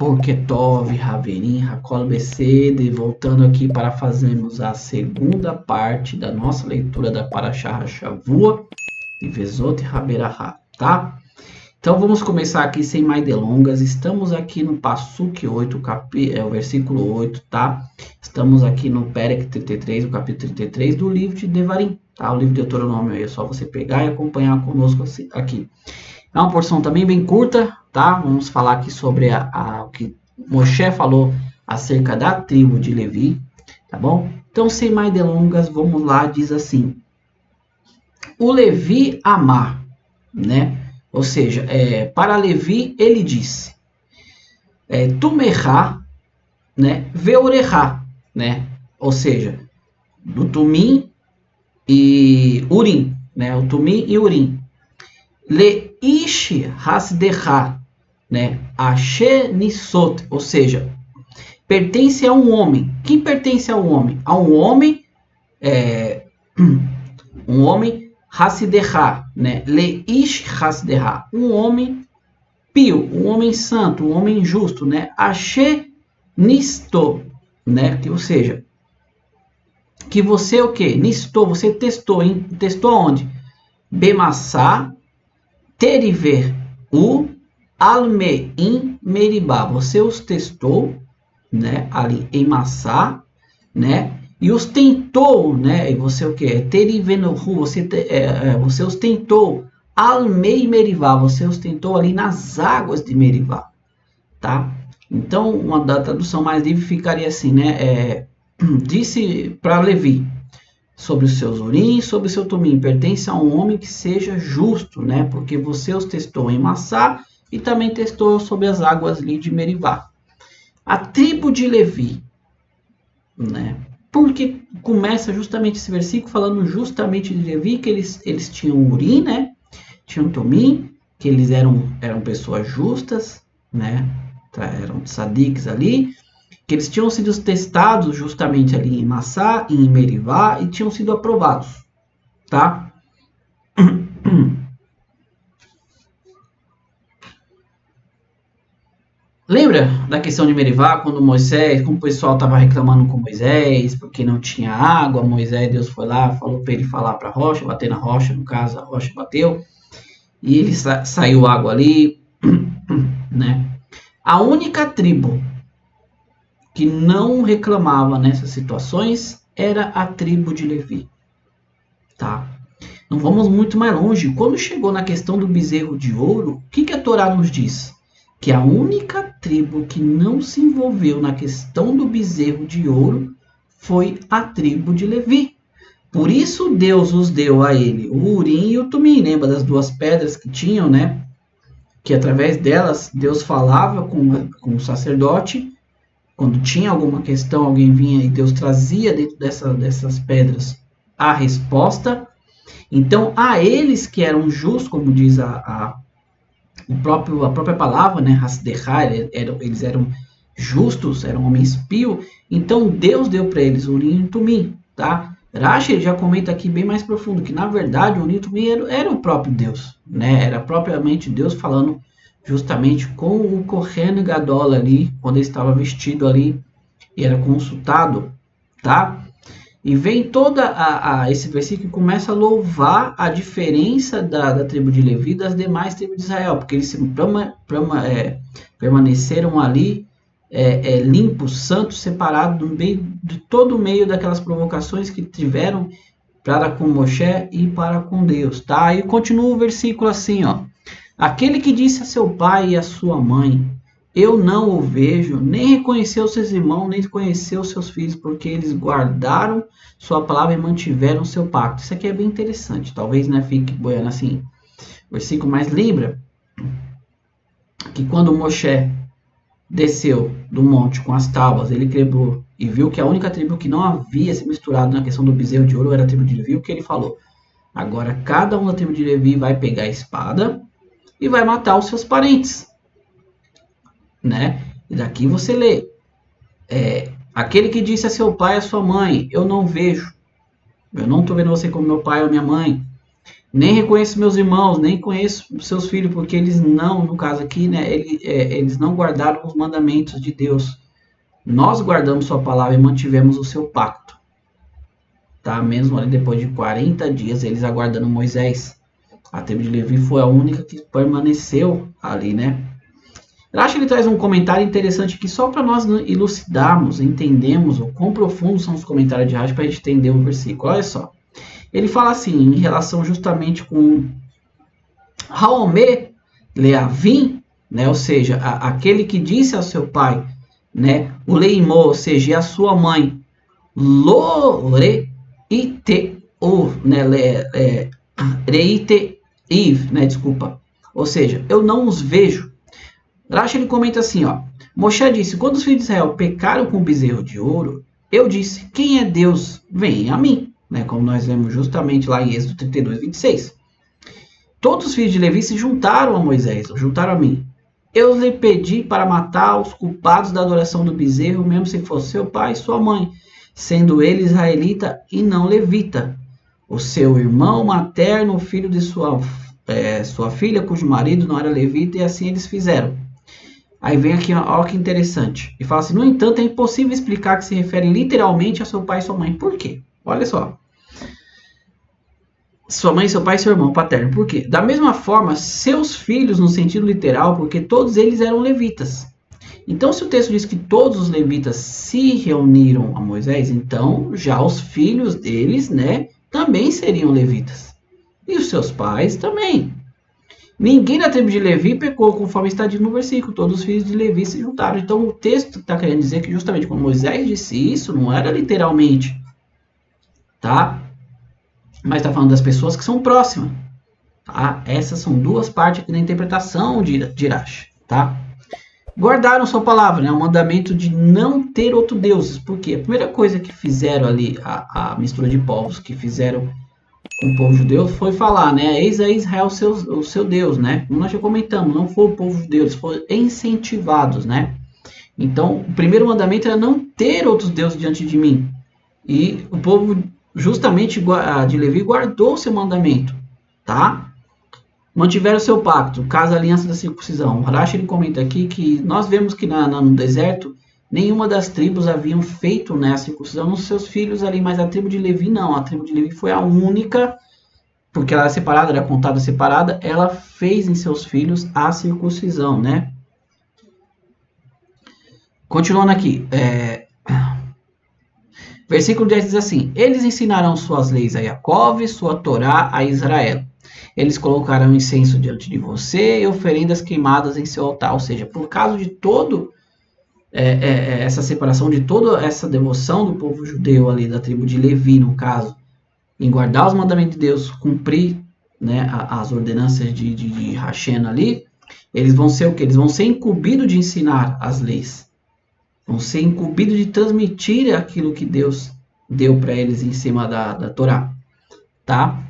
Boketov, Haverim, Hakol Besed, voltando aqui para fazermos a segunda parte da nossa leitura da Parashá Hashavua de Vezot Haberahá, tá? Então vamos começar aqui sem mais delongas. Estamos aqui no Passuk 8, o versículo 8, tá? Estamos aqui no Perek 33, o capítulo 33 do livro de Devarim, tá? O livro de Deuteronômio aí, é só você pegar e acompanhar conosco aqui. É uma porção também bem curta, tá? Vamos falar aqui sobre o que Moshe falou acerca da tribo de Levi, tá bom? Então, sem mais delongas, vamos lá, diz assim: o Levi amar, né? Ou seja, para Levi ele disse, Tumerá, né? Veorerá, né? Ou seja, do Tumim e Urim, né? O Tumim e Urim. Leish hasderá, né? Ashe nisot, ou seja, pertence a um homem. Quem pertence a um homem? A um homem, um homem hasderá, né? Leish hasderá, um homem pio, um homem santo, um homem justo, né? Ashe nisto, né? Ou seja, que você o quê? Nisto, você testou, hein? Testou onde? Bemassá Teriver o Almeim Meribá. Você os testou, né, ali em Massá, né, e os tentou, né, e você o que? Terivenuhu, você os tentou Almei Meribá, você os tentou ali nas águas de Meribá, tá? Então, uma da tradução mais livre ficaria assim, né, disse para Levi, sobre os seus urim, sobre o seu tumim, pertence a um homem que seja justo, né? Porque você os testou em Massá e também testou sobre as águas ali de Meribá. A tribo de Levi, né? Porque começa justamente esse versículo falando justamente de Levi, que eles tinham urim, né? Tinham tumim, que eles eram pessoas justas, né? Eram tzadiks ali, que eles tinham sido testados justamente ali em Massá e em Merivá e tinham sido aprovados, tá? Lembra da questão de Merivá, quando o pessoal estava reclamando com Moisés, porque não tinha água, Deus foi lá, falou para ele falar para a rocha, bater na rocha, no caso a rocha bateu, e ele saiu água ali, né? A única tribo que não reclamava nessas situações era a tribo de Levi, tá? Não vamos muito mais longe. Quando chegou na questão do bezerro de ouro, o que a Torá nos diz? Que a única tribo que não se envolveu na questão do bezerro de ouro foi a tribo de Levi. Por isso Deus os deu a ele o Urim e o Tumim. Lembra das duas pedras que tinham, né? Que através delas Deus falava com o sacerdote. Quando tinha alguma questão, alguém vinha e Deus trazia dentro dessas pedras a resposta. Então, a eles que eram justos, como diz a própria palavra, né, Hasderá, eles eram justos, eram homens pios, então Deus deu para eles o Urim e o Tumim, tá? Rashi já comenta aqui bem mais profundo, que na verdade o Urim e o Tumim era o próprio Deus, né? Era propriamente Deus falando justamente com o Kohen Gadol ali, quando ele estava vestido ali e era consultado, tá? E vem esse versículo que começa a louvar a diferença da tribo de Levi das demais tribos de Israel, porque eles permaneceram ali limpos, santos, separados no meio de todo o meio daquelas provocações que tiveram para com Moshe e para com Deus, tá? E continua o versículo assim, ó. Aquele que disse a seu pai e a sua mãe, eu não o vejo, nem reconheceu seus irmãos, nem conheceu seus filhos, porque eles guardaram sua palavra e mantiveram seu pacto. Isso aqui é bem interessante, talvez, né, fique boiando assim, versículo, mas lembra que quando Moshe desceu do monte com as tábuas, ele quebrou e viu que a única tribo que não havia se misturado na questão do bezerro de ouro era a tribo de Levi, o que ele falou? Agora cada um da tribo de Levi vai pegar a espada e vai matar os seus parentes, né? E daqui você lê, aquele que disse a seu pai e a sua mãe, eu não vejo, eu não estou vendo você como meu pai ou minha mãe, Nem reconheço meus irmãos, nem conheço seus filhos, porque eles não, no caso aqui, né, eles não guardaram os mandamentos de Deus. Nós guardamos sua palavra e mantivemos o seu pacto. Tá? Mesmo ali depois de 40 dias, eles aguardando Moisés. A tribo de Levi foi a única que permaneceu ali, né? Eu acho que ele traz um comentário interessante aqui, só para nós elucidarmos, entendemos o quão profundos são os comentários de Rashi para a gente entender o versículo. Olha só. Ele fala assim, em relação justamente com Haomé Leavim, né? Ou seja, aquele que disse ao seu pai, né? O Leimô, ou seja, a sua mãe, Lore ite o, né? Reite iv, né? Desculpa. Ou seja, eu não os vejo. Rashi ele comenta assim, ó. Moshe disse, quando os filhos de Israel pecaram com o bezerro de ouro, eu disse, quem é Deus? Vem a mim. Né? Como nós vemos justamente lá em Êxodo 32, 26. Todos os filhos de Levi se juntaram a Moisés, juntaram a mim. Eu lhe pedi para matar os culpados da adoração do bezerro, mesmo se fosse seu pai e sua mãe, sendo ele israelita e não levita. O seu irmão materno, o filho de sua filha, cujo marido não era levita, e assim eles fizeram. Aí vem aqui, ó, que interessante. E fala assim, no entanto, é impossível explicar que se refere literalmente a seu pai e sua mãe. Por quê? Olha só. Sua mãe, seu pai e seu irmão paterno. Por quê? Da mesma forma, seus filhos no sentido literal, porque todos eles eram levitas. Então, se o texto diz que todos os levitas se reuniram a Moisés, então já os filhos deles, né, também seriam levitas. E os seus pais também. Ninguém da tribo de Levi pecou, conforme está dito no versículo. Todos os filhos de Levi se juntaram. Então, o texto está querendo dizer que justamente quando Moisés disse isso, não era literalmente, tá? Mas está falando das pessoas que são próximas. Tá? Essas são duas partes aqui da interpretação de Rashi. Tá? Guardaram sua palavra, né? O mandamento de não ter outro deuses. Por quê? A primeira coisa que fizeram ali, a mistura de povos que fizeram com o povo judeu foi falar, né? Eis a Israel o seu Deus, né? Como nós já comentamos, não foi o povo judeu, eles foram incentivados, né? Então, o primeiro mandamento era não ter outros deuses diante de mim. E o povo justamente de Levi guardou o seu mandamento, tá? Mantiveram o seu pacto, caso a aliança da circuncisão. O Rashi ele comenta aqui que nós vemos que no deserto nenhuma das tribos haviam feito, né, a circuncisão nos seus filhos ali, mas a tribo de Levi não. A tribo de Levi foi a única, porque ela era separada, era contada separada, ela fez em seus filhos a circuncisão, né? Continuando aqui, versículo 10 diz assim, eles ensinarão suas leis a Jacó, sua Torá a Israel. Eles colocarão incenso diante de você e oferendas queimadas em seu altar. Ou seja, por causa de todo essa separação, de toda essa devoção do povo judeu ali, da tribo de Levi, no caso, em guardar os mandamentos de Deus, cumprir, né, as ordenanças de Hashem ali, eles vão ser o quê? Eles vão ser incumbidos de ensinar as leis. Vão ser incumbidos de transmitir aquilo que Deus deu para eles em cima da Torá. Tá?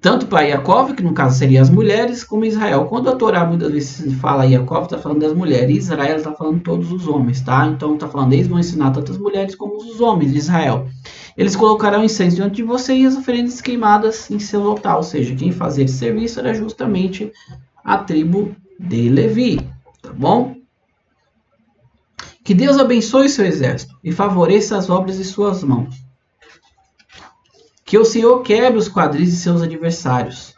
Tanto para Jacó, que no caso seriam as mulheres, como Israel. Quando a Torá muitas vezes fala Jacó, está falando das mulheres. E Israel está falando todos os homens, tá? Então está falando, eles vão ensinar tanto as mulheres como os homens de Israel. Eles colocarão incenso diante de você e as oferendas queimadas em seu altar. Ou seja, quem fazia esse serviço era justamente a tribo de Levi. Tá bom? Que Deus abençoe seu exército e favoreça as obras de suas mãos. Que o Senhor quebre os quadris de seus adversários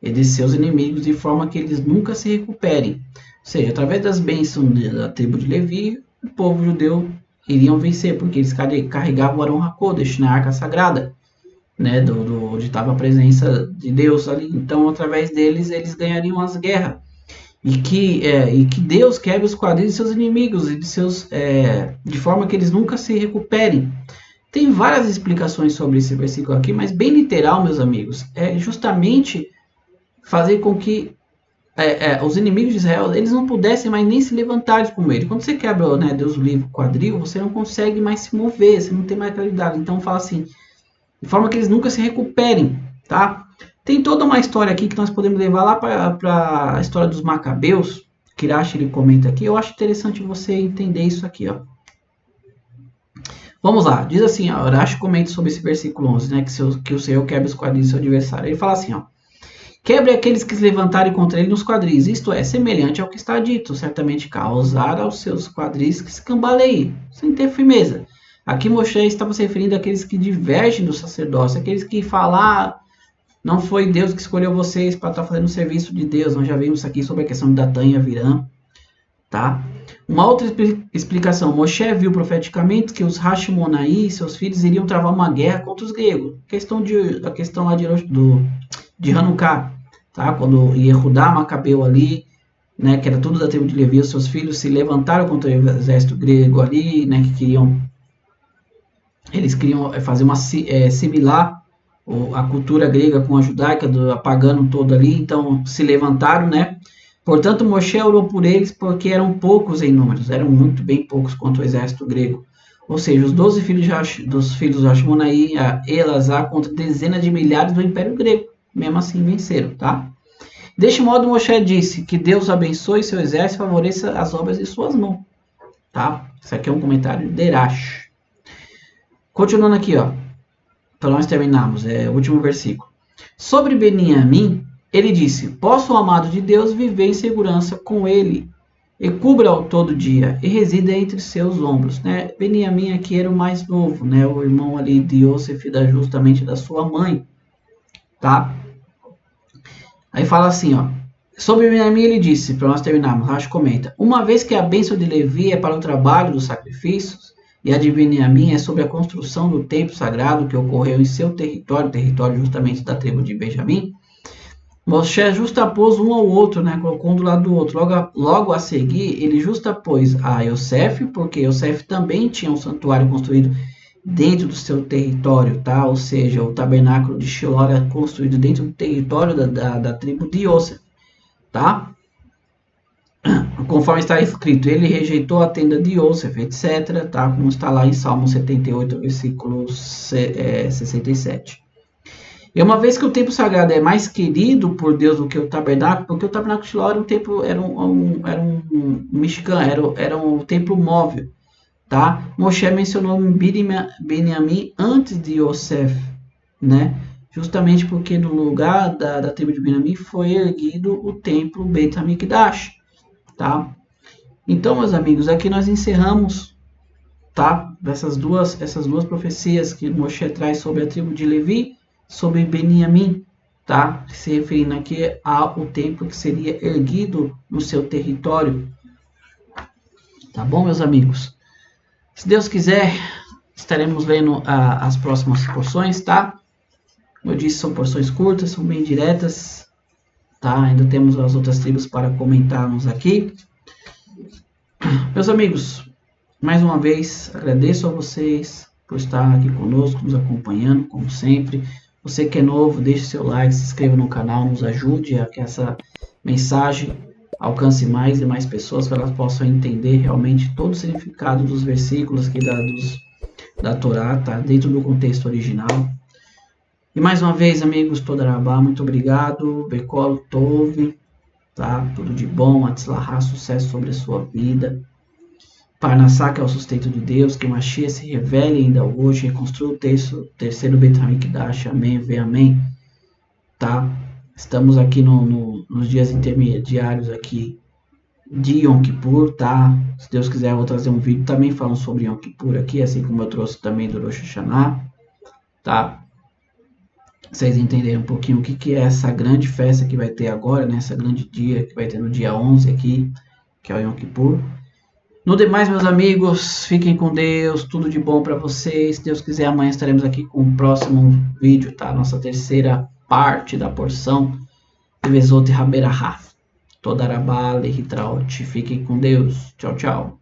e de seus inimigos, de forma que eles nunca se recuperem. Ou seja, através das bênçãos da tribo de Levi, o povo judeu iriam vencer, porque eles carregavam o Arão HaKodesh, na arca sagrada, né, onde estava a presença de Deus ali. Então, através deles, eles ganhariam as guerras. E que Deus quebre os quadris de seus inimigos, e de forma que eles nunca se recuperem. Tem várias explicações sobre esse versículo aqui, mas bem literal, meus amigos. É justamente fazer com que os inimigos de Israel eles não pudessem mais nem se levantar como ele. Quando você quebra, né, Deus o livre, quadril, você não consegue mais se mover, você não tem mais claridade. Então fala assim, de forma que eles nunca se recuperem, tá? Tem toda uma história aqui que nós podemos levar lá para a história dos Macabeus, que Rashi ele comenta aqui. Eu acho interessante você entender isso aqui, ó. Vamos lá, diz assim, ó, Urashi comenta sobre esse versículo 11, né, que o Senhor quebra os quadris do seu adversário. Ele fala assim, ó, quebre aqueles que se levantarem contra ele nos quadris, isto é, semelhante ao que está dito, certamente causar aos seus quadris que se cambaleiem, sem ter firmeza. Aqui Moshe estava se referindo àqueles que divergem do sacerdócio, aqueles que falam, não foi Deus que escolheu vocês para estar fazendo o serviço de Deus. Nós já vimos aqui sobre a questão de Datã e Aviram, tá? Uma outra explicação, Moshe viu profeticamente que os Hashmonai e seus filhos iriam travar uma guerra contra os gregos. A questão lá de Hanukkah, tá? Quando Yehudá, Macabeu ali, né, que era tudo da tribo de Levi, os seus filhos se levantaram contra o exército grego ali, né, que eles queriam fazer uma similar a cultura grega com a judaica, apagando todo ali, então se levantaram, né? Portanto, Moshe orou por eles porque eram poucos em números, eram muito bem poucos quanto o exército grego. Ou seja, os 12 filhos dos filhos de Hashmonai e Elazar contra dezenas de milhares do Império Grego. Mesmo assim, venceram, tá? Deste modo, Moshe disse que Deus abençoe seu exército e favoreça as obras de suas mãos, tá? Isso aqui é um comentário de Urashi. Continuando aqui, ó, para nós terminarmos, o último versículo. Sobre Beniamim, ele disse, posso o amado de Deus viver em segurança com ele, e cubra-o todo dia, e resida entre seus ombros. Né? Beniamim aqui era o mais novo, né? O irmão ali de Yosef, justamente da sua mãe. Tá? Aí fala assim, ó. Sobre Beniamim ele disse, para nós terminarmos, Rashi comenta, uma vez que a bênção de Levi é para o trabalho dos sacrifícios, e a de Beniamim é sobre a construção do templo sagrado que ocorreu em seu território justamente da tribo de Benjamim, Moshe justapôs um ao outro, né? Colocou um do lado do outro. Logo a seguir, ele justapôs a Yosef, porque Yosef também tinha um santuário construído dentro do seu território, tá? Ou seja, o tabernáculo de Shiloh era construído dentro do território da tribo de Yosef, tá? Conforme está escrito, ele rejeitou a tenda de Yosef, etc., tá? Como está lá em Salmo 78, versículo 67. E uma vez que o templo sagrado é mais querido por Deus do que o tabernáculo, porque o tabernáculo de Shiloh era um templo, era um mishkan, era um templo móvel, tá? Moshe mencionou Beniamim antes de Yosef, né? Justamente porque no lugar da tribo de Beniamim foi erguido o templo Beit HaMikdash, tá? Então, meus amigos, aqui nós encerramos, tá? Essas duas profecias que Moshe traz sobre a tribo de Levi, sobre Beniamim, tá? Se referindo aqui ao templo que seria erguido no seu território. Tá bom, meus amigos? Se Deus quiser, estaremos lendo as próximas porções, tá? Como eu disse, são porções curtas, são bem diretas, tá? Ainda temos as outras tribos para comentarmos aqui. Meus amigos, mais uma vez, agradeço a vocês por estar aqui conosco, nos acompanhando, como sempre. Você que é novo, deixe seu like, se inscreva no canal, nos ajude a que essa mensagem alcance mais e mais pessoas, para elas possam entender realmente todo o significado dos versículos aqui da Torá, tá? Dentro do contexto original. E mais uma vez, amigos, Todarabá, muito obrigado. Bekol Tov, tá? Tudo de bom, Atzlahá, sucesso sobre a sua vida. Parnassá, que é o sustento de Deus, que Mashiach se revele ainda hoje, reconstrua o terceiro Beit HaMikdash, amém, vem amém, tá? Estamos aqui nos dias intermediários aqui de Yom Kippur, tá? Se Deus quiser, eu vou trazer um vídeo também falando sobre Yom Kippur aqui, assim como eu trouxe também do Rosh Hashanah, tá? Vocês entenderem um pouquinho o que é essa grande festa que vai ter agora, né? Essa grande dia que vai ter no dia 11 aqui, que é o Yom Kippur. No demais, meus amigos, fiquem com Deus, tudo de bom para vocês. Se Deus quiser, amanhã estaremos aqui com o próximo vídeo, tá? Nossa terceira parte da porção de Vezot e Haberahá. Todarabá, Lehitraot. Fiquem com Deus. Tchau, tchau.